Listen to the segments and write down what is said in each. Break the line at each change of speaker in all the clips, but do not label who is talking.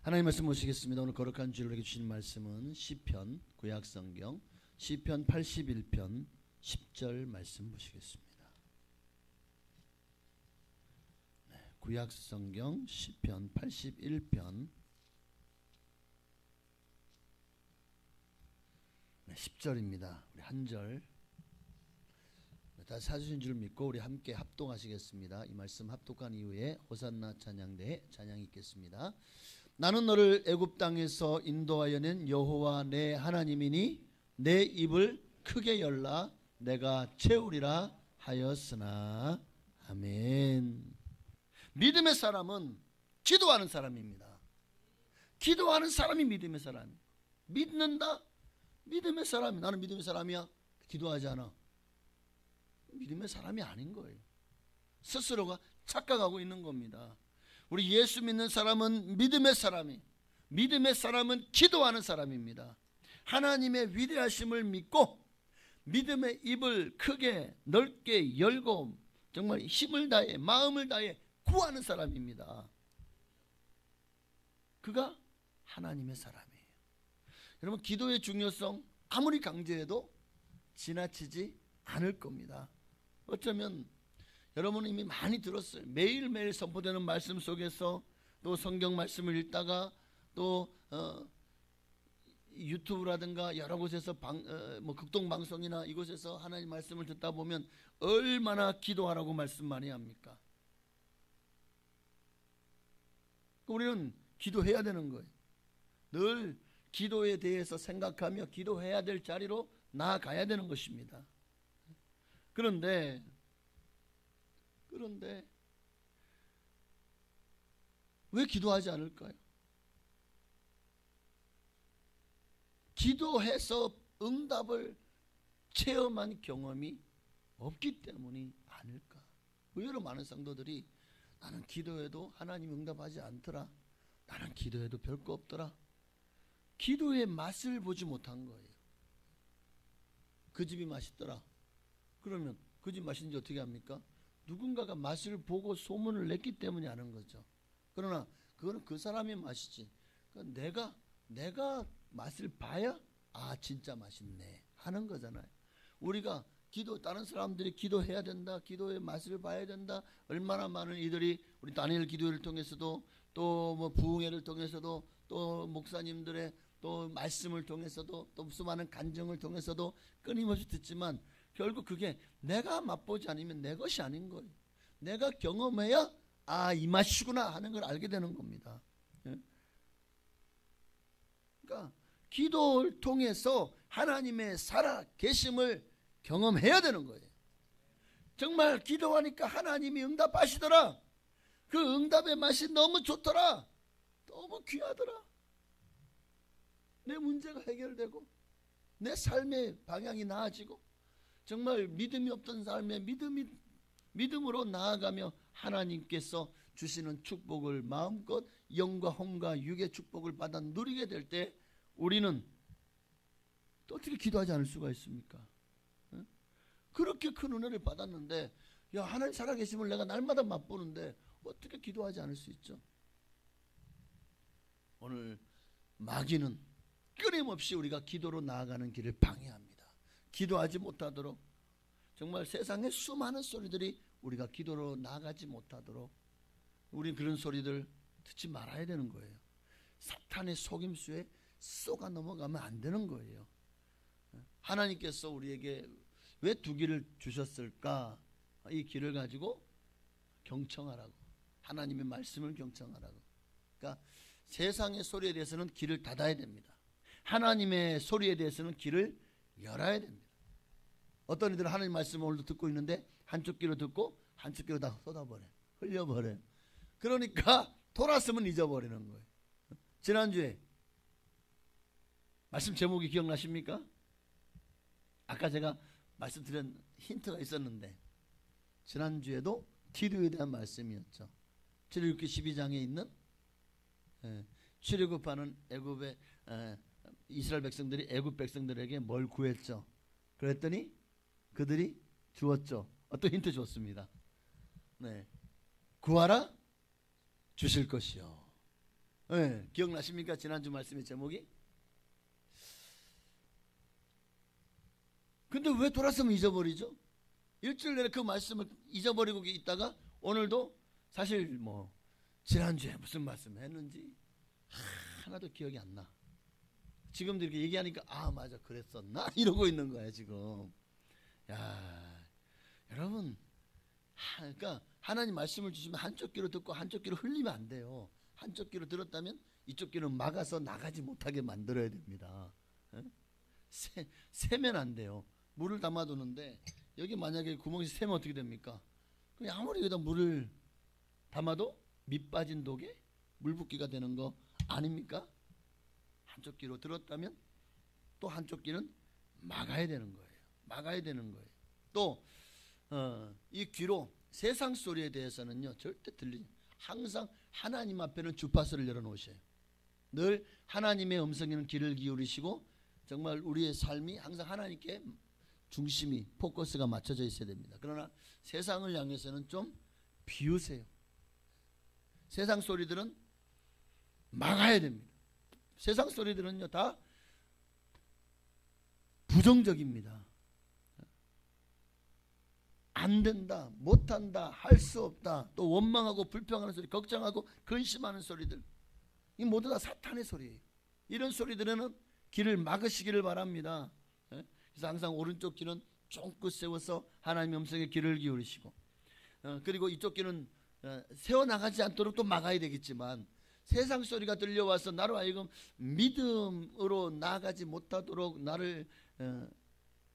하나님 말씀 보시겠습니다. 오늘 거룩한 주일 우리에게 주신 말씀은 시편, 구약성경 시편 81편 10절 말씀 보시겠습니다. 구약성경 시편 81편 10절입니다. 우리 한 절 다 사주신 줄 믿고 우리 함께 합독하시겠습니다. 이 말씀 합독한 이후에 호산나 찬양대에 찬양이 있겠습니다. 나는 너를 애굽 땅에서 인도하여 낸 여호와 내 하나님이니 내 입을 크게 열라 내가 채우리라 하였으나. 아멘. 믿음의 사람은 기도하는 사람입니다. 기도하는 사람이 믿음의 사람. 믿는다? 믿음의 사람이. 나는 믿음의 사람이야? 기도하지 않아. 믿음의 사람이 아닌 거예요. 스스로가 착각하고 있는 겁니다. 우리 예수 믿는 사람은 믿음의 사람이, 믿음의 사람은 기도하는 사람입니다. 하나님의 위대하심을 믿고 믿음의 입을 크게 넓게 열고 정말 힘을 다해 마음을 다해 구하는 사람입니다. 그가 하나님의 사람이에요. 여러분, 기도의 중요성 아무리 강조해도 지나치지 않을 겁니다. 어쩌면 여러분은 이미 많이 들었어요. 매일매일 선포되는 말씀 속에서 또 성경 말씀을 읽다가 또 유튜브라든가 여러 곳에서 극동방송이나 이곳에서 하나님 말씀을 듣다 보면 얼마나 기도하라고 말씀 많이 합니까? 우리는 기도해야 되는 거예요. 늘 기도에 대해서 생각하며 기도해야 될 자리로 나아가야 되는 것입니다. 그런데 왜 기도하지 않을까요? 기도해서 응답을 체험한 경험이 없기 때문이 아닐까? 의외로 많은 성도들이 나는 기도해도 하나님 응답하지 않더라. 나는 기도해도 별거 없더라. 기도의 맛을 보지 못한 거예요. 그 집이 맛있더라. 그러면 그 집 맛있는지 어떻게 합니까? 누군가가 맛을 보고 소문을 냈기 때문에 아는 거죠. 그러나 그거는 그 사람의 맛이지. 그러니까 내가 맛을 봐야 진짜 맛있네 하는 거잖아요. 우리가 다른 사람들이 기도해야 된다, 기도의 맛을 봐야 된다. 얼마나 많은 이들이 우리 다니엘 기도회를 통해서도 또 부흥회를 통해서도 또 목사님들의 또 말씀을 통해서도 또 수많은 간증을 통해서도 끊임없이 듣지만 결국 그게 내가 맛보지 않으면 내 것이 아닌 거예요. 내가 경험해야 이 맛이구나 하는 걸 알게 되는 겁니다. 그러니까 기도를 통해서 하나님의 살아 계심을 경험해야 되는 거예요. 정말 기도하니까 하나님이 응답하시더라. 그 응답의 맛이 너무 좋더라. 너무 귀하더라. 내 문제가 해결되고 내 삶의 방향이 나아지고 정말 믿음이 없던 삶에 믿음으로 나아가며 하나님께서 주시는 축복을 마음껏 영과 혼과 육의 축복을 받아 누리게 될 때 우리는 또 어떻게 기도하지 않을 수가 있습니까? 그렇게 큰 은혜를 받았는데 하나님 살아계심을 내가 날마다 맛보는데 어떻게 기도하지 않을 수 있죠? 오늘 마귀는 끊임없이 우리가 기도로 나아가는 길을 방해합니다. 기도하지 못하도록 정말 세상의 수많은 소리들이 우리가 기도로 나아가지 못하도록 우리는 그런 소리들 듣지 말아야 되는 거예요. 사탄의 속임수에 쏘가 넘어가면 안 되는 거예요. 하나님께서 우리에게 왜 두 길을 주셨을까? 이 길을 가지고 경청하라고, 하나님의 말씀을 경청하라고. 그러니까 세상의 소리에 대해서는 길을 닫아야 됩니다. 하나님의 소리에 대해서는 길을 열어야 됩니다. 어떤 이들은 하나님 말씀을 오늘도 듣고 있는데 한쪽 귀로 듣고 한쪽 귀로 다 쏟아버려요. 흘려버려요. 그러니까 돌았으면 잊어버리는 거예요. 지난주에 말씀 제목이 기억나십니까? 아까 제가 말씀드린 힌트가 있었는데 지난주에도 기도에 대한 말씀이었죠. 출애굽기 12장에 있는 출애굽하는 애굽의 이스라엘 백성들이 애굽 백성들에게 뭘 구했죠. 그랬더니 그들이 주었죠. 어떤 힌트 줬습니다. 구하라 주실 것이요. 네, 기억나십니까? 지난주 말씀의 제목이. 근데 왜 돌아서면 잊어버리죠? 일주일 내내 그 말씀을 잊어버리고 있다가 오늘도 사실 뭐 지난주에 무슨 말씀 했는지 하나도 기억이 안 나. 지금도 이렇게 얘기하니까 아 맞아 그랬었나? 이러고 있는 거야 지금. 야 여러분 그러니까 하나님 말씀을 주시면 한쪽 귀로 듣고 한쪽 귀로 흘리면 안 돼요. 한쪽 귀로 들었다면 이쪽 귀는 막아서 나가지 못하게 만들어야 됩니다. 세면 안 돼요. 물을 담아두는데 여기 만약에 구멍이 새면 어떻게 됩니까? 그냥 아무리 여기다 물을 담아도 밑 빠진 독에 물 붓기가 되는 거 아닙니까? 한쪽 귀로 들었다면 또 한쪽 귀는 막아야 되는 거예요. 막아야 되는 거예요. 또 이 귀로 세상 소리에 대해서는요 절대 들리지. 항상 하나님 앞에는 주파수를 열어놓으셔요. 늘 하나님의 음성에는 귀를 기울이시고 정말 우리의 삶이 항상 하나님께 중심이 포커스가 맞춰져 있어야 됩니다. 그러나 세상을 향해서는 좀 비우세요. 세상 소리들은 막아야 됩니다. 세상 소리들은요 다 부정적입니다. 안 된다, 못한다, 할 수 없다, 또 원망하고 불평하는 소리, 걱정하고 근심하는 소리들, 이 모두 다 사탄의 소리예요. 이런 소리들은 귀를 막으시기를 바랍니다. 그래서 항상 오른쪽 귀는 쫑긋 세워서 하나님의 음성에 귀를 기울이시고 그리고 이쪽 귀는 세워나가지 않도록 또 막아야 되겠지만 세상 소리가 들려와서 나로 하여금 믿음으로 나아가지 못하도록 나를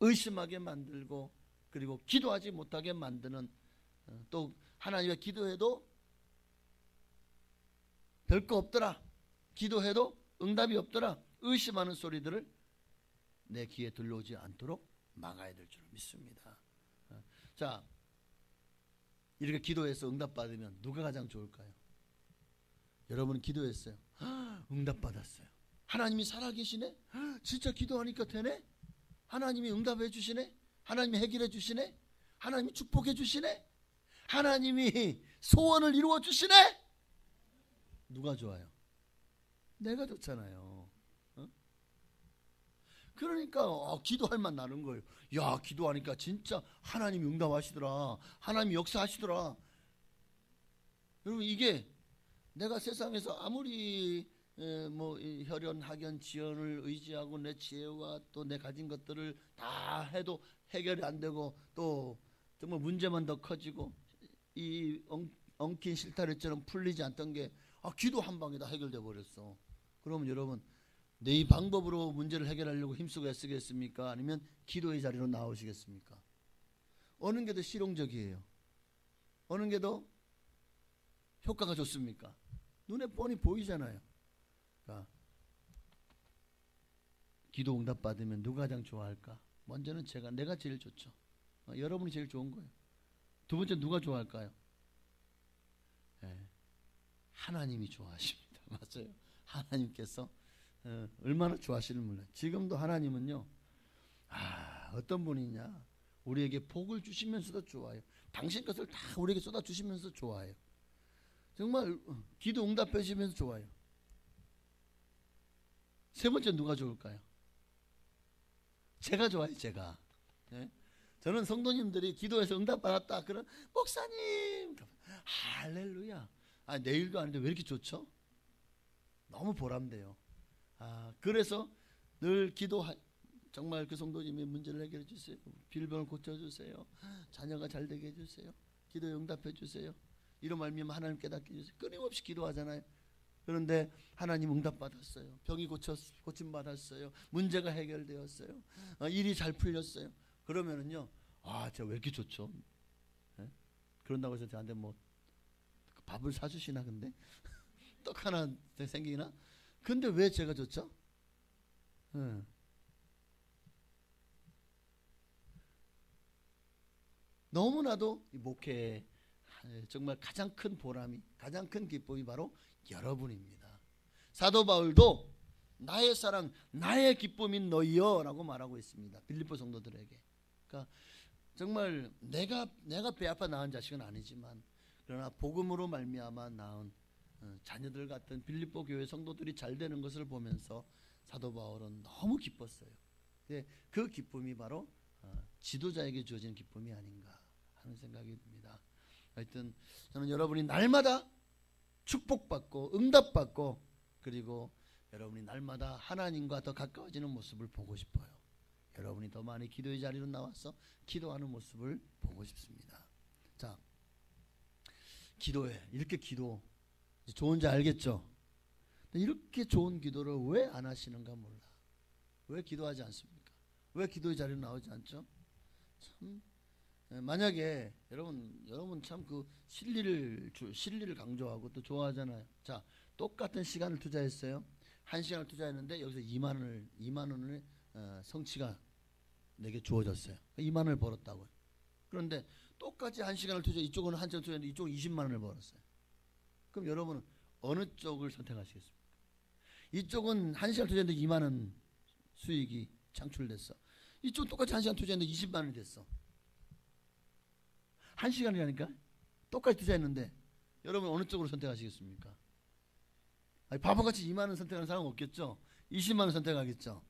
의심하게 만들고 그리고 기도하지 못하게 만드는 또 하나님의 기도해도 별거 없더라, 기도해도 응답이 없더라 의심하는 소리들을 내 귀에 들려오지 않도록 막아야 될 줄 믿습니다. 자, 이렇게 기도해서 응답받으면 누가 가장 좋을까요? 여러분 기도했어요. 응답받았어요. 하나님이 살아계시네? 진짜 기도하니까 되네? 하나님이 응답해 주시네? 하나님이 해결해 주시네? 하나님이 축복해 주시네? 하나님이 소원을 이루어 주시네? 누가 좋아요? 내가 좋잖아요. 그러니까 기도할 만 나는 거예요. 야 기도하니까 진짜 하나님이 응답하시더라. 하나님이 역사하시더라. 여러분 이게 내가 세상에서 아무리 뭐 혈연, 학연, 지연을 의지하고 내 지혜와 또 내 가진 것들을 다 해도 해결이 안 되고 또 정말 문제만 더 커지고 이 엉킨 실타래처럼 풀리지 않던 게 기도 한 방에 다 해결돼 버렸어. 그러면 여러분 내 방법으로 문제를 해결하려고 힘쓰고 애쓰겠습니까? 아니면 기도의 자리로 나오시겠습니까? 어느 게 더 실용적이에요? 어느 게 더 효과가 좋습니까? 눈에 뻔히 보이잖아요. 그러니까 기도 응답 받으면 누가 가장 좋아할까? 먼저는 내가 제일 좋죠. 여러분이 제일 좋은 거예요. 두 번째 누가 좋아할까요? 네, 하나님이 좋아하십니다. 맞아요. 하나님께서 얼마나 좋아하시는 몰라요. 지금도 하나님은요 어떤 분이냐 우리에게 복을 주시면서도 좋아요. 당신 것을 다 우리에게 쏟아 주시면서 좋아요. 정말 기도 응답해 주시면서 좋아요. 세 번째 누가 좋을까요? 제가 좋아요. 제가. 네? 저는 성도님들이 기도해서 응답 받았다 그런 목사님 할렐루야. 내일도 아닌데 왜 이렇게 좋죠? 너무 보람돼요. 그래서 늘 정말 그 성도님의 문제를 해결해 주세요. 빌병을 고쳐주세요. 자녀가 잘 되게 해주세요. 기도에 응답해 주세요. 이런 말미암아 하나님 깨닫게 해주세요. 끊임없이 기도하잖아요. 그런데 하나님 응답 받았어요. 병이 고침 받았어요. 문제가 해결되었어요. 일이 잘 풀렸어요. 그러면은요, 제가 왜 이렇게 좋죠? 네? 그런다고 해서 저한테 뭐 밥을 사주시나 근데 떡 하나 생기나? 근데 왜 제가 좋죠? 너무나도 이 목회에 정말 가장 큰 보람이, 가장 큰 기쁨이 바로 여러분입니다. 사도 바울도 나의 사랑, 나의 기쁨인 너희여 라고 말하고 있습니다. 빌립보 성도들에게. 그러니까 정말 내가 배 아파 낳은 자식은 아니지만 그러나 복음으로 말미암아 낳은 자녀들 같은 빌립보 교회 성도들이 잘 되는 것을 보면서 사도 바울은 너무 기뻤어요. 그 기쁨이 바로 지도자에게 주어진 기쁨이 아닌가 하는 생각이 듭니다. 하여튼 저는 여러분이 날마다 축복받고 응답받고 그리고 여러분이 날마다 하나님과 더 가까워지는 모습을 보고 싶어요. 여러분이 더 많이 기도의 자리로 나와서 기도하는 모습을 보고 싶습니다. 자, 기도해. 이렇게 기도 좋은지 알겠죠? 이렇게 좋은 기도를 왜 안 하시는가 몰라. 왜 기도하지 않습니까? 왜 기도의 자리로 나오지 않죠? 참 만약에 여러분 참 그 실리를 강조하고 또 좋아하잖아요. 자, 똑같은 시간을 투자했어요. 1시간을 투자했는데 여기서 2만 원을 성취가 내게 주어졌어요. 2만 원을 벌었다고요. 그런데 똑같이 1시간을 이쪽은 1시간을 투자했는데 이쪽은 20만 원을 벌었어요. 그럼 여러분은 어느 쪽을 선택하시겠습니까? 이쪽은 1시간 투자했는데 2만 원 수익이 창출됐어. 이쪽은 똑같이 1시간 투자했는데 20만 원이 됐어. 1시간이라니까? 똑같이 투자했는데 여러분 어느 쪽으로 선택하시겠습니까? 아니, 바보같이 2만 원 선택하는 사람은 없겠죠? 20만 원 선택하겠죠?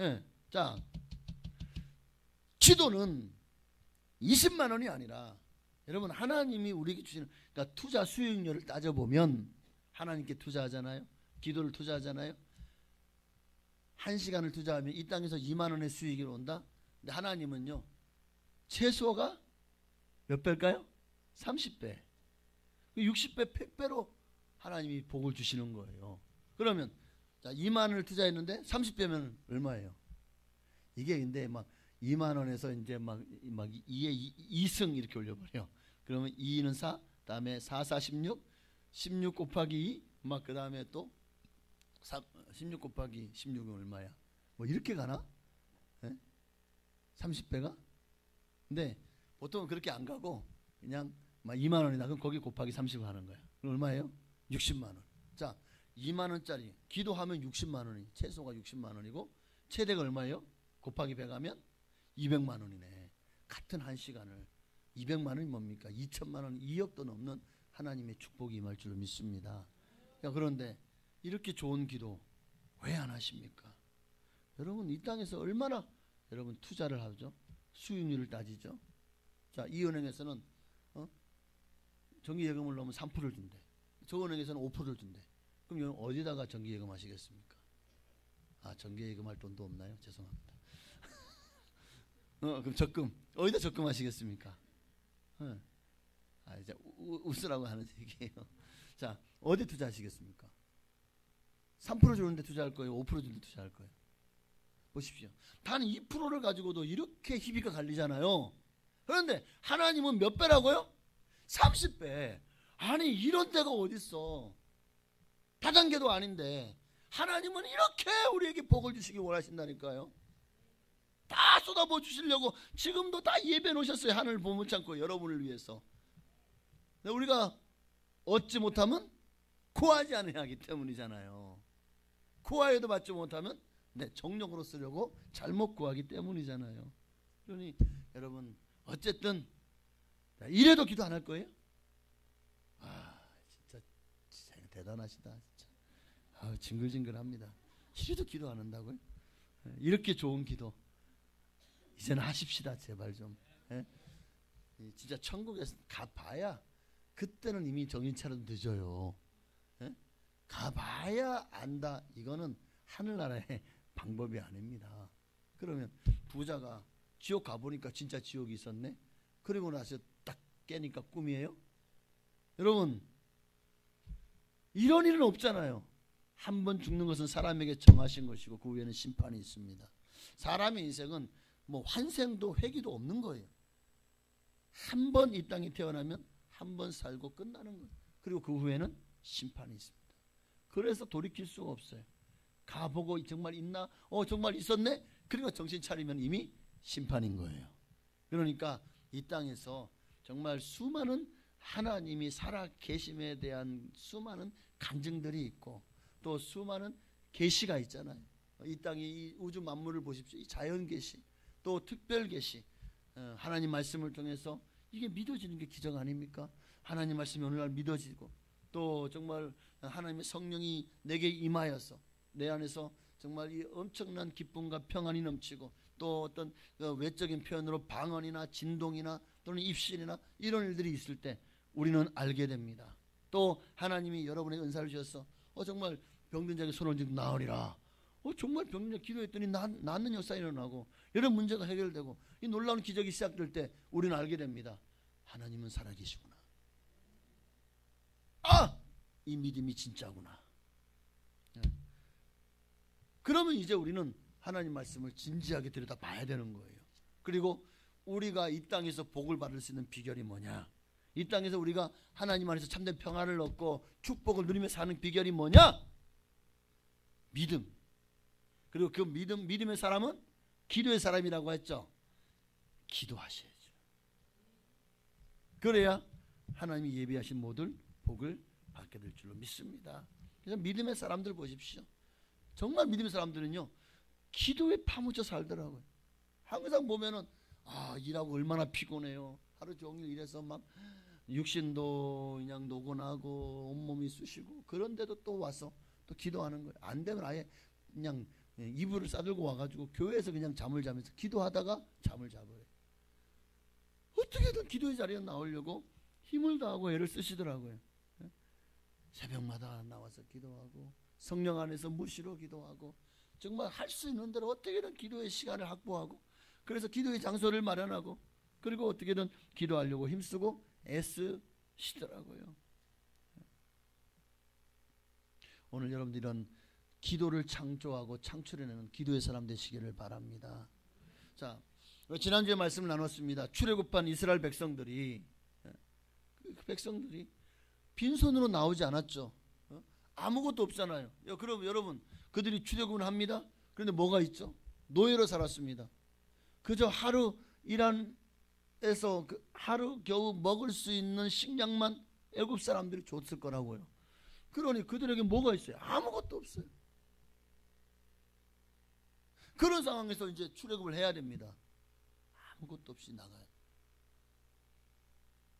예. 자, 기도는 20만 원이 아니라 여러분 하나님이 우리에게 주시는 그러니까 투자 수익률을 따져보면 하나님께 투자하잖아요. 기도를 투자하잖아요. 1시간을 투자하면 이 땅에서 2만 원의 수익이 온다. 근데 하나님은요. 최소가 몇 배일까요? 30배. 60배, 100배로 하나님이 복을 주시는 거예요. 그러면 자 2만 원을 투자했는데 30배면 얼마예요? 이게 근데 막 2만 원에서 이제 막 2에 2승 이렇게 올려버려. 그러면 2는 4, 다음에 4, 4, 16, 16 곱하기 2, 막 그 다음에 또 16 곱하기 16은 얼마야? 뭐 이렇게 가나? 네? 30배가? 근데 보통은 그렇게 안 가고 그냥 막 2만 원이다. 그럼 거기 곱하기 30을 하는 거야. 그럼 얼마예요? 60만 원. 자, 2만 원짜리 기도하면 60만 원이 최소가 60만 원이고 최대가 얼마예요? 곱하기 100 하면 200만 원이네. 같은 한 시간을 200만 원이 뭡니까? 2천만 원, 2억도 넘는 하나님의 축복이 임할 줄로 믿습니다. 그런데 이렇게 좋은 기도 왜 안 하십니까? 여러분 이 땅에서 얼마나 여러분 투자를 하죠? 수익률을 따지죠. 자, 이 은행에서는 정기예금을 넣으면 3%를 준대. 저 은행에서는 5%를 준대. 그럼 여러분 어디다가 정기예금 하시겠습니까? 아, 정기예금 할 돈도 없나요? 죄송합니다. 그럼 적금 어디다 적금하시겠습니까? 아, 이제 웃으라고 하는 얘기예요. 자, 어디 투자하시겠습니까? 3% 주는데 투자할 거예요? 5% 주는데 투자할 거예요? 보십시오. 단 2%를 가지고도 이렇게 희비가 갈리잖아요. 그런데 하나님은 몇 배라고요? 30배. 아니 이런 데가 어딨어. 다단계도 아닌데 하나님은 이렇게 우리에게 복을 주시기 원하신다니까요. 다 쏟아부어 주시려고 지금도 다 예배 놓으셨어요. 하늘 보물 창고 여러분을 위해서. 근데 우리가 얻지 못하면 구하지 않아야 하기 때문이잖아요. 구하여도 받지 못하면 정력으로 쓰려고 잘못 구하기 때문이잖아요. 그러니 여러분 어쨌든 이래도 기도 안 할 거예요? 아 진짜 대단하시다. 진짜. 아, 징글징글합니다. 이래도 기도 안 한다고요? 이렇게 좋은 기도 이제는 하십시다 제발 좀. 예? 진짜 천국에서 가봐야 그때는 이미 정신 차려도 늦어요. 예? 가봐야 안다. 이거는 하늘나라의 방법이 아닙니다. 그러면 부자가 지옥 가보니까 진짜 지옥이 있었네. 그리고 나서 딱 깨니까 꿈이에요. 여러분 이런 일은 없잖아요. 한 번 죽는 것은 사람에게 정하신 것이고 그 후에는 심판이 있습니다. 사람의 인생은 뭐 환생도 회귀도 없는 거예요. 한 번 이 땅에 태어나면 한 번 살고 끝나는 거예요. 그리고 그 후에는 심판이 있습니다. 그래서 돌이킬 수가 없어요. 가보고 정말 있나? 정말 있었네? 그리고 정신 차리면 이미 심판인 거예요. 그러니까 이 땅에서 정말 수많은 하나님이 살아 계심에 대한 수많은 간증들이 있고 또 수많은 계시가 있잖아요. 이 땅의 이 우주 만물을 보십시오. 이 자연 계시 또 특별 계시 하나님 말씀을 통해서 이게 믿어지는 게 기적 아닙니까? 하나님 말씀이 오늘날 믿어지고 또 정말 하나님의 성령이 내게 임하여서 내 안에서 정말 이 엄청난 기쁨과 평안이 넘치고 또 어떤 외적인 표현으로 방언이나 진동이나 또는 입신이나 이런 일들이 있을 때 우리는 알게 됩니다. 또 하나님이 여러분에게 은사를 주셔서 정말 병든 자에게 손을 쥐고 나으리라. 정말 병든 자 기도했더니 낫는 역사가 일어나고 이런 문제가 해결되고 이 놀라운 기적이 시작될 때 우리는 알게 됩니다. 하나님은 살아계시구나. 이 믿음이 진짜구나. 그러면 이제 우리는 하나님 말씀을 진지하게 들여다봐야 되는 거예요. 그리고 우리가 이 땅에서 복을 받을 수 있는 비결이 뭐냐, 이 땅에서 우리가 하나님 안에서 참된 평안을 얻고 축복을 누리며 사는 비결이 뭐냐? 믿음. 그리고 그 믿음의 사람은 기도의 사람이라고 했죠. 기도하셔야죠. 그래야 하나님이 예비하신 모든 복을 받게 될 줄로 믿습니다. 그래서 믿음의 사람들 보십시오. 정말 믿음의 사람들은요, 기도에 파묻혀 살더라고요. 항상 보면은 일하고 얼마나 피곤해요. 하루 종일 일해서 막 육신도 그냥 노곤하고 온몸이 쑤시고, 그런데도 또 와서 또 기도하는 거예요. 안 되면 아예 그냥 이불을 싸들고 와가지고 교회에서 그냥 잠을 자면서 기도하다가 잠을 자버려요. 어떻게든 기도의 자리에 나오려고 힘을 다하고 애를 쓰시더라고요. 새벽마다 나와서 기도하고 성령 안에서 무시로 기도하고 정말 할 수 있는 대로 어떻게든 기도의 시간을 확보하고, 그래서 기도의 장소를 마련하고, 그리고 어떻게든 기도하려고 힘쓰고 애쓰시더라고요. 오늘 여러분들 이런 기도를 창조하고 창출해내는 기도의 사람 되시기를 바랍니다. 자, 지난주에 말씀을 나눴습니다. 출애굽한 이스라엘 백성들이 빈손으로 나오지 않았죠. 아무것도 없잖아요. 그럼 여러분, 그들이 출애굽을 합니다. 그런데 뭐가 있죠? 노예로 살았습니다. 그저 하루 일한에서 하루 겨우 먹을 수 있는 식량만 애굽 사람들이 줬을 거라고요. 그러니 그들에게 뭐가 있어요? 아무것도 없어요. 그런 상황에서 이제 출애굽을 해야 됩니다. 아무것도 없이 나가요.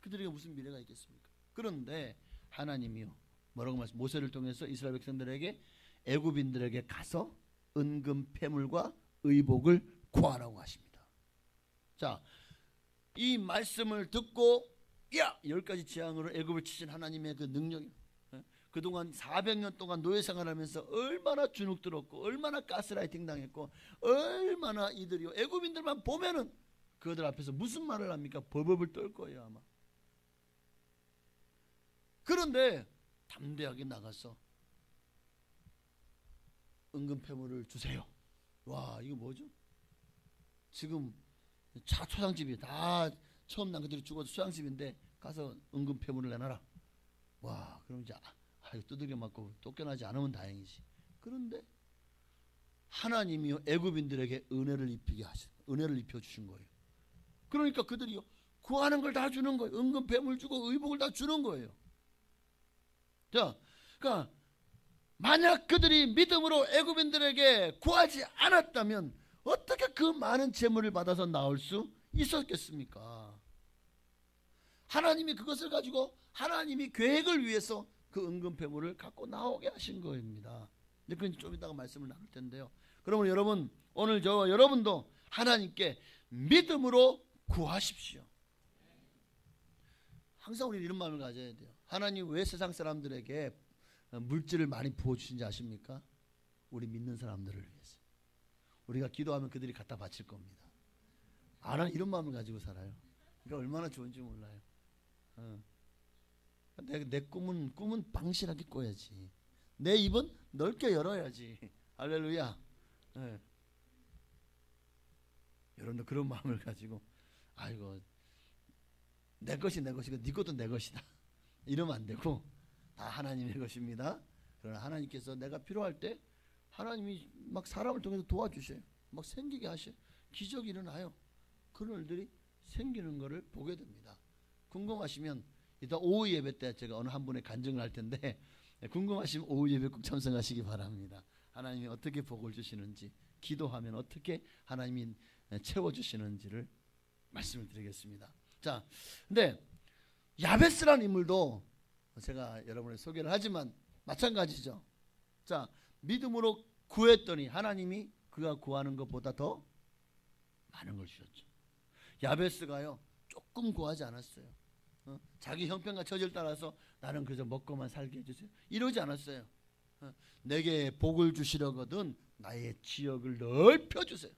그들에게 무슨 미래가 있겠습니까? 그런데 하나님이요, 뭐라고 말씀? 모세를 통해서 이스라엘 백성들에게 애굽인들에게 가서 은금 패물과 의복을 구하라고 하십니다. 자, 이 말씀을 듣고 10가지 재앙으로 애굽을 치신 하나님의 그 능력이, 그동안 400년 동안 노예 생활하면서 얼마나 주눅들었고 얼마나 가스라이팅 당했고 얼마나 이들이요, 애굽인들만 보면은 그들 앞에서 무슨 말을 합니까? 벌벌벌 떨 거예요 아마. 그런데 담대하게 나가서 은금패물을 주세요. 와, 이거 뭐죠? 지금 초상집이 다 처음 난 그들이 죽어서 초상집인데 가서 은금패물을 내놔라. 와, 그럼 이제 이거 두들겨 맞고 쫓겨나지 않으면 다행이지. 그런데 하나님이요, 애굽인들에게 은혜를 입혀 주신 거예요. 그러니까 그들이요, 구하는 걸 다 주는 거예요. 은금패물 주고 의복을 다 주는 거예요. 자, 그러니까 만약 그들이 믿음으로 애굽인들에게 구하지 않았다면 어떻게 그 많은 재물을 받아서 나올 수 있었겠습니까? 하나님이 그것을 가지고 하나님이 계획을 위해서 그 은금패물을 갖고 나오게 하신 겁니다. 그건 좀 이따가 말씀을 나눌 텐데요. 그러면 여러분, 오늘 저와 여러분도 하나님께 믿음으로 구하십시오. 항상 우리는 이런 마음을 가져야 돼요. 하나님 왜 세상 사람들에게 물질을 많이 부어주신지 아십니까? 우리 믿는 사람들을 위해서. 우리가 기도하면 그들이 갖다 바칠 겁니다. 난 이런 마음을 가지고 살아요. 그러니까 얼마나 좋은지 몰라요. 내 꿈은 방실하게 꿔야지. 내 입은 넓게 열어야지. 할렐루야. 여러분도 그런 마음을 가지고 아이고 내 것이 내 것이고 네 것도 내 것이다 이러면 안 되고, 다 하나님의 것입니다. 그러나 하나님께서 내가 필요할 때 하나님이 막 사람을 통해서 도와주셔요. 막 생기게 하셔요. 기적이 일어나요. 그런 일들이 생기는 것을 보게 됩니다. 궁금하시면 이따 오후 예배 때 제가 어느 한 분의 간증을 할 텐데, 궁금하시면 오후 예배 꼭 참석하시기 바랍니다. 하나님이 어떻게 복을 주시는지, 기도하면 어떻게 하나님이 채워주시는지를 말씀을 드리겠습니다. 자, 근데 야베스라는 인물도 제가 여러분의 소개를 하지만 마찬가지죠. 자, 믿음으로 구했더니 하나님이 그가 구하는 것보다 더 많은 걸 주셨죠. 야베스가요 조금 구하지 않았어요. 자기 형편과 처지를 따라서 나는 그저 먹고만 살게 해주세요 이러지 않았어요. 내게 복을 주시려거든 나의 지역을 넓혀주세요.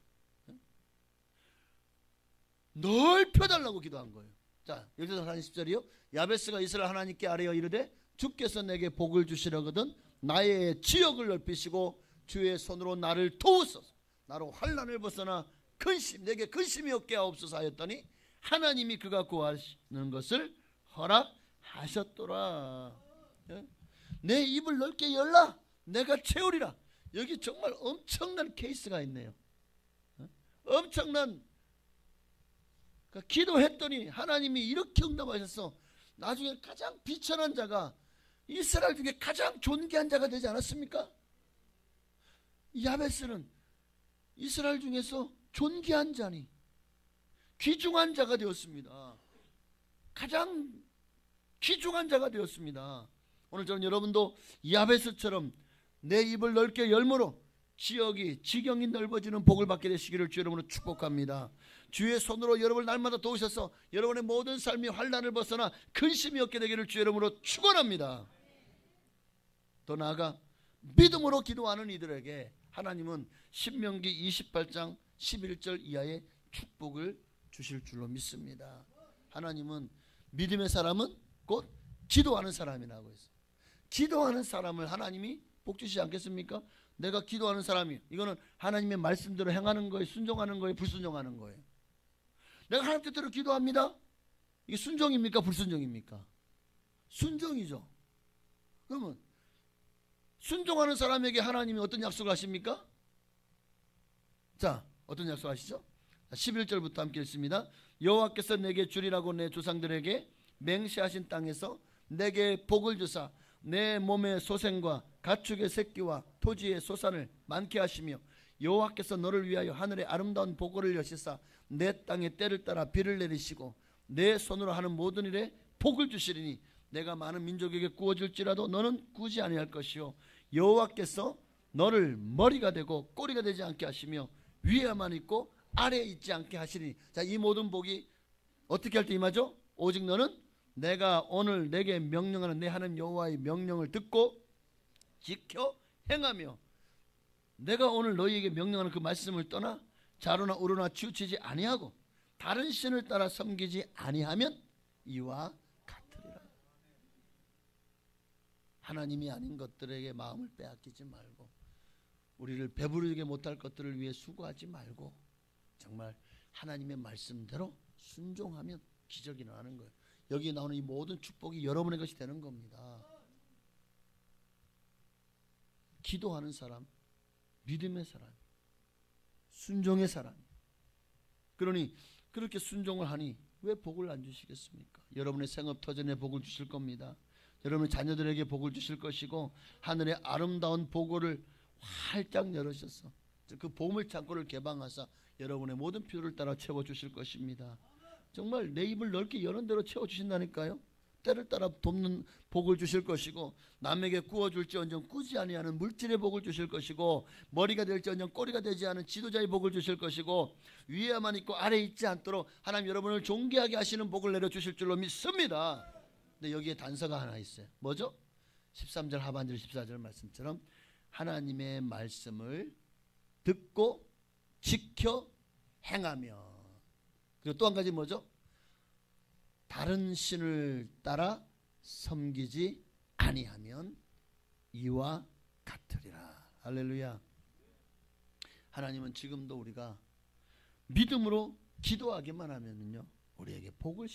넓혀달라고 기도한 거예요. 자, 여기서 10절이요. 야베스가 이스라엘 하나님께 아뢰어 이르되 주께서 내게 복을 주시려거든 나의 지역을 넓히시고 주의 손으로 나를 도우소서. 나로 환난을 벗어나 근심 내게 근심이 없게 하옵소서 하였더니 하나님이 그가 구하시는 것을 허락하셨더라. 내 입을 넓게 열라 내가 채우리라. 여기 정말 엄청난 케이스가 있네요. 엄청난 기도했더니 하나님이 이렇게 응답하셔서 나중에 가장 비천한 자가 이스라엘 중에 가장 존귀한 자가 되지 않았습니까? 야베스는 이스라엘 중에서 존귀한 자니 귀중한 자가 되었습니다. 가장 귀중한 자가 되었습니다. 오늘 저는 여러분도 야베스처럼 내 입을 넓게 열므로 지경이 넓어지는 복을 받게 되시기를 주 여러분으로 축복합니다. 주의 손으로 여러분을 날마다 도우셔서 여러분의 모든 삶이 환난을 벗어나 근심이 없게 되기를 주 여러분으로 축원합니다. 더 나아가 믿음으로 기도하는 이들에게 하나님은 신명기 28장 11절 이하의 축복을 주실 줄로 믿습니다. 하나님은 믿음의 사람은 곧 기도하는 사람이라고 했어요. 기도하는 사람을 하나님이 복 주시지 않겠습니까? 내가 기도하는 사람이 이거는 하나님의 말씀대로 행하는 거예요, 순종하는 거예요, 불순종하는 거예요. 내가 하나님 뜻대로 기도합니다. 이게 순종입니까? 불순종입니까? 순종이죠. 그러면 순종하는 사람에게 하나님이 어떤 약속을 하십니까? 자, 어떤 약속 하시죠? 11절부터 함께 읽습니다. 여호와께서 내게 주리라고 내 조상들에게 맹세하신 땅에서 내게 복을 주사 내 몸의 소생과 가축의 새끼와 토지의 소산을 많게 하시며 여호와께서 너를 위하여 하늘의 아름다운 보고를 여시사 내 땅에 때를 따라 비를 내리시고 내 손으로 하는 모든 일에 복을 주시리니 내가 많은 민족에게 구워줄지라도 너는 구지 아니할 것이요 여호와께서 너를 머리가 되고 꼬리가 되지 않게 하시며 위에만 있고 아래에 있지 않게 하시리니. 자, 이 모든 복이 어떻게 할 때 임하죠? 오직 너는 내가 오늘 내게 명령하는 내 하나님 여호와의 명령을 듣고 지켜 행하며 내가 오늘 너희에게 명령하는 그 말씀을 떠나 자로나 우로나 치우치지 아니하고 다른 신을 따라 섬기지 아니하면 이와 같으리라. 하나님이 아닌 것들에게 마음을 빼앗기지 말고 우리를 배부르게 못할 것들을 위해 수고하지 말고 정말 하나님의 말씀대로 순종하면 기적이 나는 거예요. 여기에 나오는 이 모든 축복이 여러분의 것이 되는 겁니다. 기도하는 사람, 믿음의 사람, 순종의 사람. 그러니 그렇게 순종을 하니 왜 복을 안 주시겠습니까? 여러분의 생업 터전에 복을 주실 겁니다. 여러분의 자녀들에게 복을 주실 것이고 하늘의 아름다운 보고를 활짝 열으셔서 그 보물 창고를 개방하사 여러분의 모든 필요를 따라 채워주실 것입니다. 정말 내 입을 넓게 여는 대로 채워주신다니까요. 때를 따라 돕는 복을 주실 것이고 남에게 구워줄지언정 꾸지 아니하는 물질의 복을 주실 것이고 머리가 될지언정 꼬리가 되지 않은 지도자의 복을 주실 것이고 위에만 있고 아래에 있지 않도록 하나님 여러분을 존귀하게 하시는 복을 내려주실 줄로 믿습니다. 근데 여기에 단서가 하나 있어요. 뭐죠? 13절 하반절 14절 말씀처럼 하나님의 말씀을 듣고 지켜 행하며 그리고 또 한 가지 뭐죠? 다른 신을 따라 섬기지 아니하면 이와 같으리라. 할렐루야. 하나님은 지금도 우리가 믿음으로 기도하기만 하면은요 우리에게 복을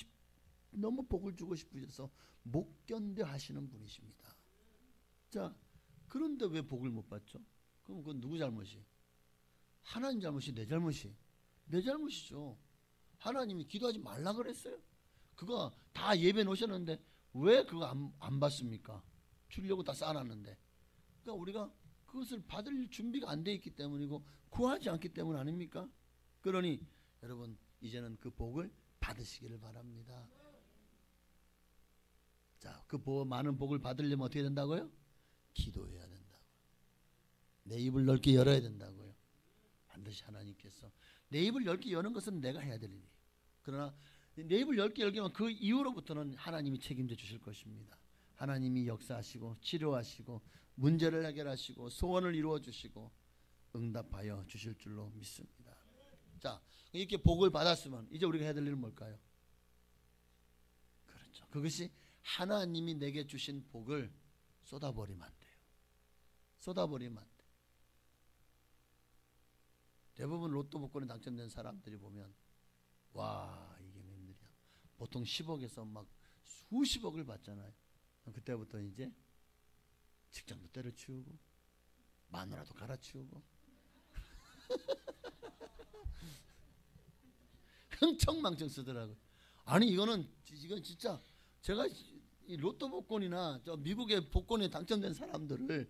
너무 복을 주고 싶으셔서 못 견뎌 하시는 분이십니다. 자, 그런데 왜 복을 못 받죠? 그럼 그건 누구 잘못이? 하나님 잘못이 내 잘못이? 내 잘못이죠. 하나님이 기도하지 말라 그랬어요. 그거 다 예배 놓으셨는데 왜 그거 안 받습니까? 주려고 다 쌓아놨는데. 그러니까 우리가 그것을 받을 준비가 안 돼 있기 때문이고 구하지 않기 때문 아닙니까? 그러니 여러분 이제는 그 복을 받으시기를 바랍니다. 자, 그 많은 복을 받으려면 어떻게 된다고요? 기도해야 된다고. 내 입을 넓게 열어야 된다고요. 반드시 하나님께서 내 입을 넓게 여는 것은 내가 해야 될 일이에요. 그러나 내 입을 넓게 열기만 그 이후로부터는 하나님이 책임져 주실 것입니다. 하나님이 역사하시고 치료하시고 문제를 해결하시고 소원을 이루어 주시고 응답하여 주실 줄로 믿습니다. 자, 이렇게 복을 받았으면 이제 우리가 해야 될 일은 뭘까요? 그렇죠. 그것이 하나님이 내게 주신 복을 쏟아버리면 안 돼요. 쏟아버리면 안 돼요. 대부분 로또 복권에 당첨된 사람들이 보면 와, 이게 웬일이야. 보통 10억에서 막 수십억을 받잖아요. 그때부터 이제 직장도 때려치우고 마누라도 갈아치우고 흥청망청 쓰더라고요. 아니 이건 진짜 제가 이 로또 복권이나 저 미국의 복권에 당첨된 사람들을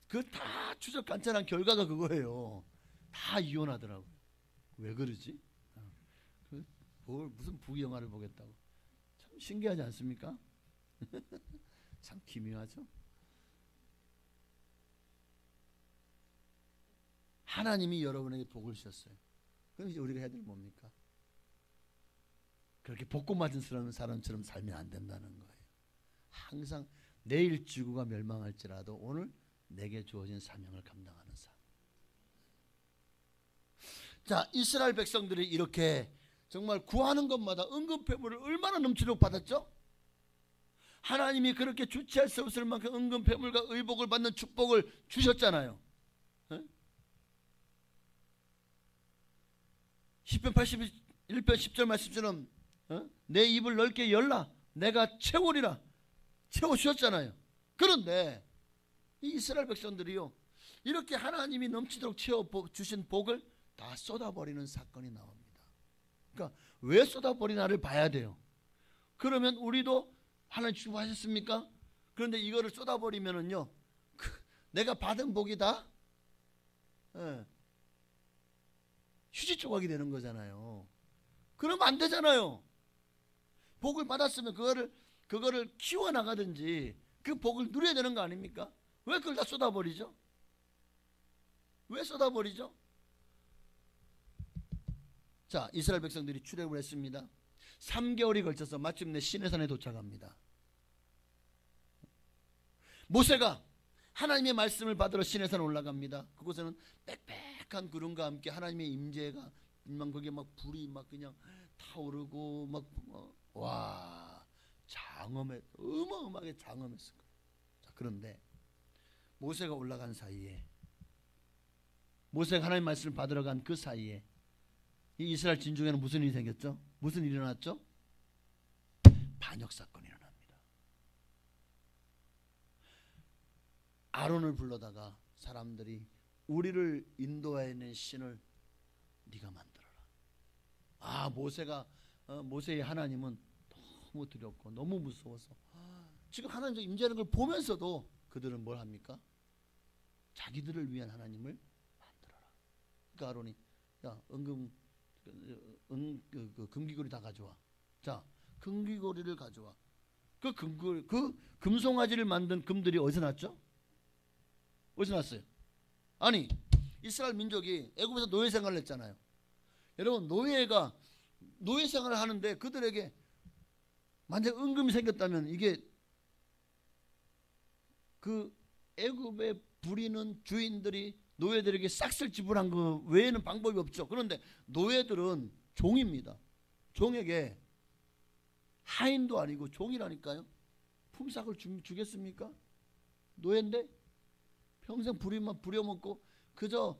그 다 추적 관찰한 결과가 그거예요. 다 이혼하더라고요. 왜 그러지? 무슨 부귀영화를 보겠다고. 참 신기하지 않습니까? 참 기묘하죠. 하나님이 여러분에게 복을 주셨어요. 그럼 이제 우리가 해야 될 뭡니까? 그렇게 복권 맞은 사람처럼 살면 안 된다는 거예요. 항상 내일 지구가 멸망할지라도 오늘 내게 주어진 사명을 감당하는 삶. 자, 이스라엘 백성들이 이렇게 정말 구하는 것마다 은근패물을 얼마나 넘치도록 받았죠? 하나님이 그렇게 주체할 수 없을 만큼 은근패물과 의복을 받는 축복을 주셨잖아요. 시편 81편 10절 말씀처럼 내 입을 넓게 열라 내가 채우리라 채워주셨잖아요. 그런데 이 이스라엘 백성들이요 이렇게 하나님이 넘치도록 채워주신 복을 다 쏟아버리는 사건이 나옵니다. 그러니까 왜 쏟아버리나를 봐야 돼요. 그러면 우리도 하나님 축복하셨습니까? 그런데 이거를 쏟아버리면은요 내가 받은 복이 다 휴지 조각이 되는 거잖아요. 그러면 안 되잖아요. 복을 받았으면 그거를 키워나가든지 그 복을 누려야 되는 거 아닙니까? 왜 그걸 다 쏟아버리죠? 왜 쏟아버리죠? 자, 이스라엘 백성들이 출애굽을 했습니다. 3개월이 걸쳐서 마침내 시내산에 도착합니다. 모세가 하나님의 말씀을 받으러 시내산에 올라갑니다. 그곳에는 빽빽한 구름과 함께 하나님의 임재가 거기에 막 불이 막 그냥 타오르고 막 와 어마어마하게 장엄했을 거예요. 자, 그런데 모세가 올라간 사이에 모세가 하나님의 말씀을 받으러 간 그 사이에 이 이스라엘 진중에는 무슨 일이 생겼죠? 무슨 일이 일어났죠? 반역 사건이 일어납니다. 아론을 불러다가 사람들이 우리를 인도하는 신을 네가 만들어라. 아, 모세의 하나님은 너무 두렵고 너무 무서워서 지금 하나님의 임재하는 걸 보면서도 그들은 뭘 합니까? 자기들을 위한 하나님을 만들어라. 그러니까 아론이 야 그 금귀고리 다 가져와. 자, 금귀고리를 가져와. 그 금송아지를 만든 금들이 어디서 났죠? 어디서 났어요? 아니 이스라엘 민족이 애굽에서 노예 생활을 했잖아요. 여러분 노예 생활을 하는데 그들에게 만약 은금이 생겼다면 이게 그 애굽에 부리는 주인들이 노예들에게 싹쓸 지불한 거 외에는 방법이 없죠. 그런데 노예들은 종입니다. 종에게 하인도 아니고 종이라니까요. 품삯을 주겠습니까? 노예인데 평생 부려먹고 그저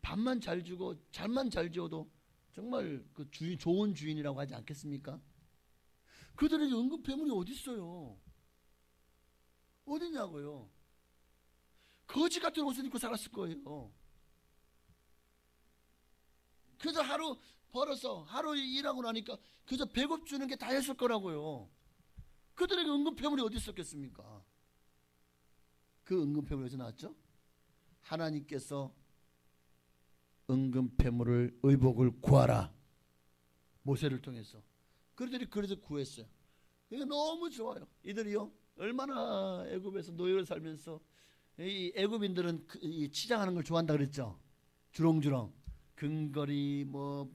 밥만 잘 주고 잘만 잘 지어도 정말 그 좋은 주인이라고 하지 않겠습니까? 그들에게 은근패물이 어디 있어요? 어디냐고요? 거지 같은 옷을 입고 살았을 거예요. 그저 하루 벌어서 하루 일하고 나니까 그저 배급 주는 게 다였을 거라고요. 그들에게 은근패물이 어디 있었겠습니까? 그 은근패물이 어디서 나왔죠? 하나님께서 은근패물을 의복을 구하라. 모세를 통해서 그들이 그래서 구했어요. 이게 너무 좋아요. 이들이요 얼마나 애굽에서 노예로 살면서 이 애굽인들은 이 치장하는 걸 좋아한다 그랬죠. 주렁주렁 금거리 뭐야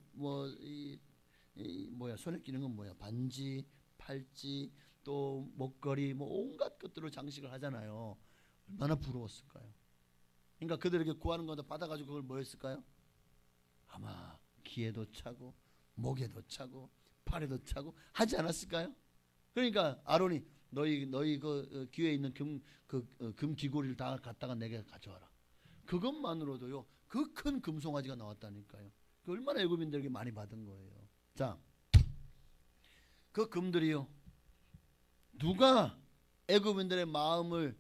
손에 끼는 건 뭐야 반지 팔찌 또 목걸이 뭐 온갖 것들로 장식을 하잖아요. 얼마나 부러웠을까요? 그러니까 그들에게 구하는 것도 받아가지고 그걸 뭐 했을까요? 아마 귀에도 차고 목에도 차고 팔에도 차고 하지 않았을까요? 그러니까 아론이 너희 그 귀에 있는 금 귀고리를 다 갖다가 내게 가져와라. 그것만으로도요 그 큰 금송아지가 나왔다니까요. 그 얼마나 애굽인들에게 많이 받은 거예요. 자, 그 금들이요 누가 애굽인들의 마음을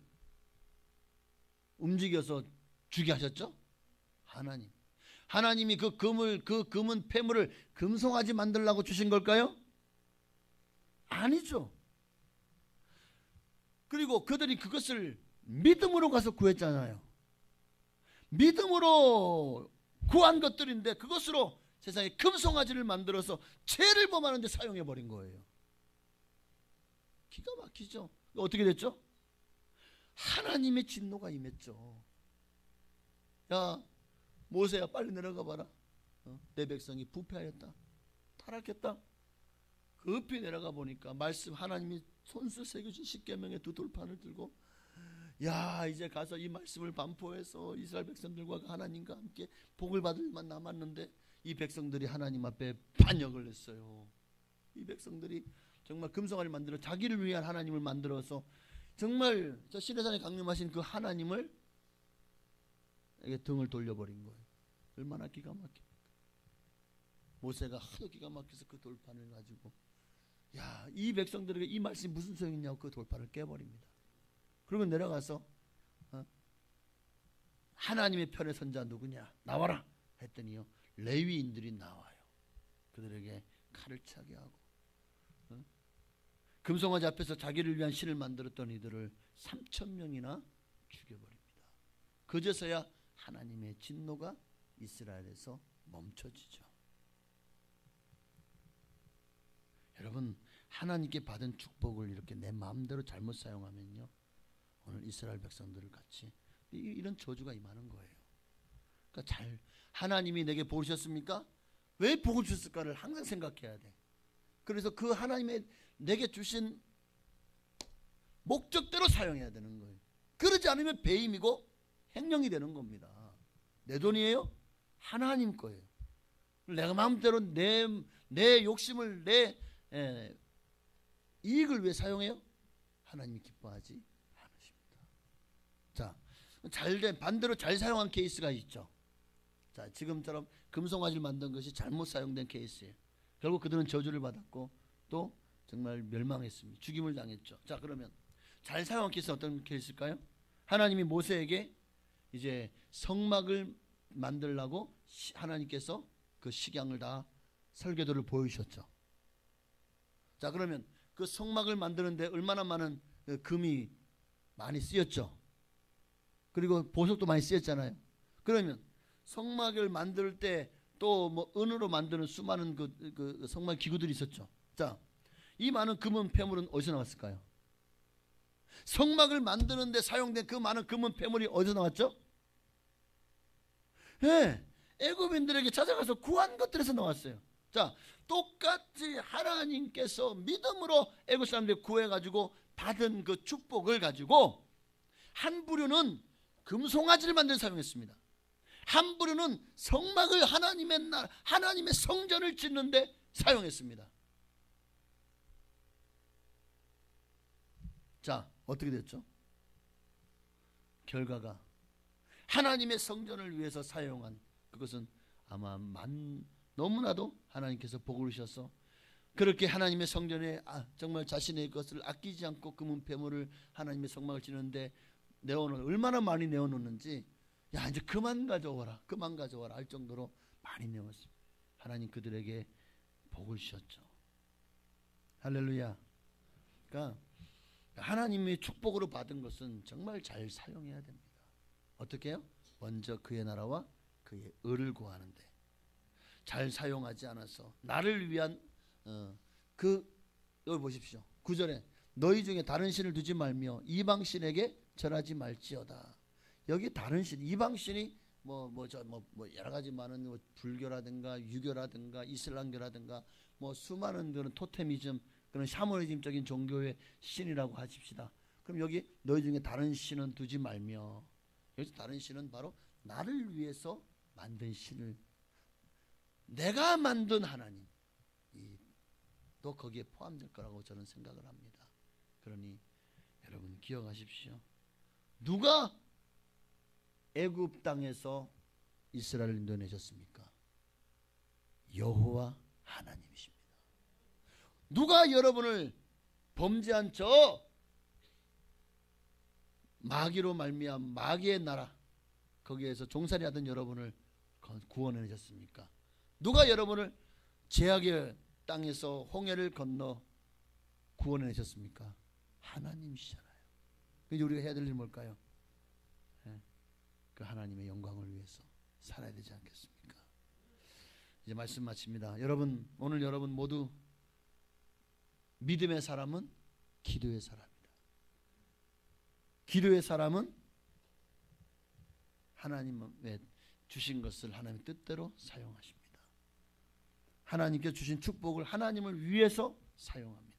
움직여서 주게 하셨죠? 하나님. 하나님이 그 금은 폐물을 금송아지 만들라고 주신 걸까요? 아니죠. 그리고 그들이 그것을 믿음으로 가서 구했잖아요. 믿음으로 구한 것들인데 그것으로 세상에 금송아지를 만들어서 죄를 범하는 데 사용해 버린 거예요. 기가 막히죠. 어떻게 됐죠? 하나님의 진노가 임했죠. 야 모세야 빨리 내려가 봐라. 내 백성이 부패하였다. 타락했다. 급히 내려가 보니까 말씀 하나님이 손수 새겨진 십계명의 두 돌판을 들고 야 이제 가서 이 말씀을 반포해서 이스라엘 백성들과 하나님과 함께 복을 받을 만 남았는데 이 백성들이 하나님 앞에 반역을 했어요. 이 백성들이 정말 금송아지를 만들어 자기를 위한 하나님을 만들어서 정말 저 시내산에 강림하신 그 하나님을 등을 돌려버린 거예요. 얼마나 기가 막힙니까? 모세가 하도 기가 막혀서 그 돌판을 가지고 야 이 백성들에게 이 말씀이 무슨 소용이냐고 그 돌판을 깨버립니다. 그러면 내려가서 하나님의 편에 선 자 누구냐 나와라 했더니요 레위인들이 나와요. 그들에게 칼을 차게 하고 금송아지 앞에서 자기를 위한 신을 만들었던 이들을 3,000명이나 죽여버립니다. 그제서야 하나님의 진노가 이스라엘에서 멈춰지죠. 여러분 하나님께 받은 축복을 이렇게 내 마음대로 잘못 사용하면요 오늘 이스라엘 백성들을 같이 이런 저주가 임하는 거예요. 그러니까 하나님이 내게 복을 주셨습니까? 왜 복을 주셨을까를 항상 생각해야 돼. 그래서 그 하나님의 내게 주신 목적대로 사용해야 되는 거예요. 그러지 않으면 배임이고 횡령이 되는 겁니다. 내 돈이에요? 하나님 거예요. 내가 마음대로 내 욕심을 내 이익을 왜 사용해요? 하나님이 기뻐하지 않으십니다. 자, 잘된 반대로 잘 사용한 케이스가 있죠. 자, 지금처럼 금송아지를 만든 것이 잘못 사용된 케이스예요. 결국 그들은 저주를 받았고 또 정말 멸망했습니다. 죽임을 당했죠. 자, 그러면 잘 사용한 케이스는 어떤 케이스일까요? 하나님이 모세에게 이제 성막을 만들라고 하나님께서 그 식양을 다 설계도를 보여주셨죠. 자, 그러면 그 성막을 만드는데 얼마나 많은 금이 많이 쓰였죠. 그리고 보석도 많이 쓰였잖아요. 그러면 성막을 만들 때 또 뭐 은으로 만드는 수많은 그 성막 기구들이 있었죠. 자, 이 많은 금은 폐물은 어디서 나왔을까요? 성막을 만드는데 사용된 그 많은 금은 폐물이 어디서 나왔죠? 예, 애굽인들에게 찾아가서 구한 것들에서 나왔어요. 자, 똑같이 하나님께서 믿음으로 애굽 사람들이 구해가지고 받은 그 축복을 가지고 한 부류는 금송아지를 만들어 사용했습니다. 한 부류는 성막을 하나님의 성전을 짓는데 사용했습니다. 자, 어떻게 됐죠? 결과가 하나님의 성전을 위해서 사용한 그것은 아마 너무나도 하나님께서 복을 주셔서 그렇게 하나님의 성전에 정말 자신의 것을 아끼지 않고 금은 폐물을 하나님의 성막을 짓는데 얼마나 많이 내어놓는지 야 이제 그만 가져와라 할 정도로 많이 내었습니다. 하나님 그들에게 복을 주셨죠. 할렐루야. 그러니까 하나님의 축복으로 받은 것은 정말 잘 사용해야 됩니다. 어떻게 해요? 먼저 그의 나라와 그의 의를 구하는데 잘 사용하지 않아서 나를 위한 여기 보십시오. 9절에 너희 중에 다른 신을 두지 말며 이방 신에게 절하지 말지어다. 여기 다른 신, 이방 신이 여러 가지 많은 불교라든가 유교라든가 이슬람교라든가 수많은 그런 토테미즘, 그런 샤머니즘적인 종교의 신이라고 하십시다. 그럼 여기 너희 중에 다른 신은 두지 말며, 여기서 다른 신은 바로 나를 위해서 만든 신을, 내가 만든 하나님, 또 거기에 포함될 거라고 저는 생각을 합니다. 그러니 여러분 기억하십시오. 누가 애굽 땅에서 이스라엘을 인도내셨습니까? 여호와 하나님이십니다. 누가 여러분을 범죄한 저 마귀로 말미암아 마귀의 나라 거기에서 종살이 하던 여러분을 구원해내셨습니까? 누가 여러분을 죄악의 땅에서 홍해를 건너 구원해내셨습니까? 하나님이시잖아요. 그래서 우리가 해야 될 일은 뭘까요? 그 하나님의 영광을 위해서 살아야 되지 않겠습니까? 이제 말씀 마칩니다. 여러분, 오늘 여러분 모두 믿음의 사람은 기도의 사람이다. 기도의 사람은 하나님의 주신 것을 하나님의 뜻대로 사용하십니다. 하나님께 주신 축복을 하나님을 위해서 사용합니다.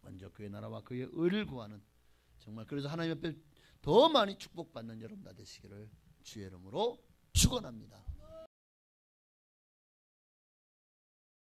먼저 그의 나라와 그의 의를 구하는, 정말 그래서 하나님 앞에 더 많이 축복받는 여러분 다 되시기를 주의 이름으로 축원합니다.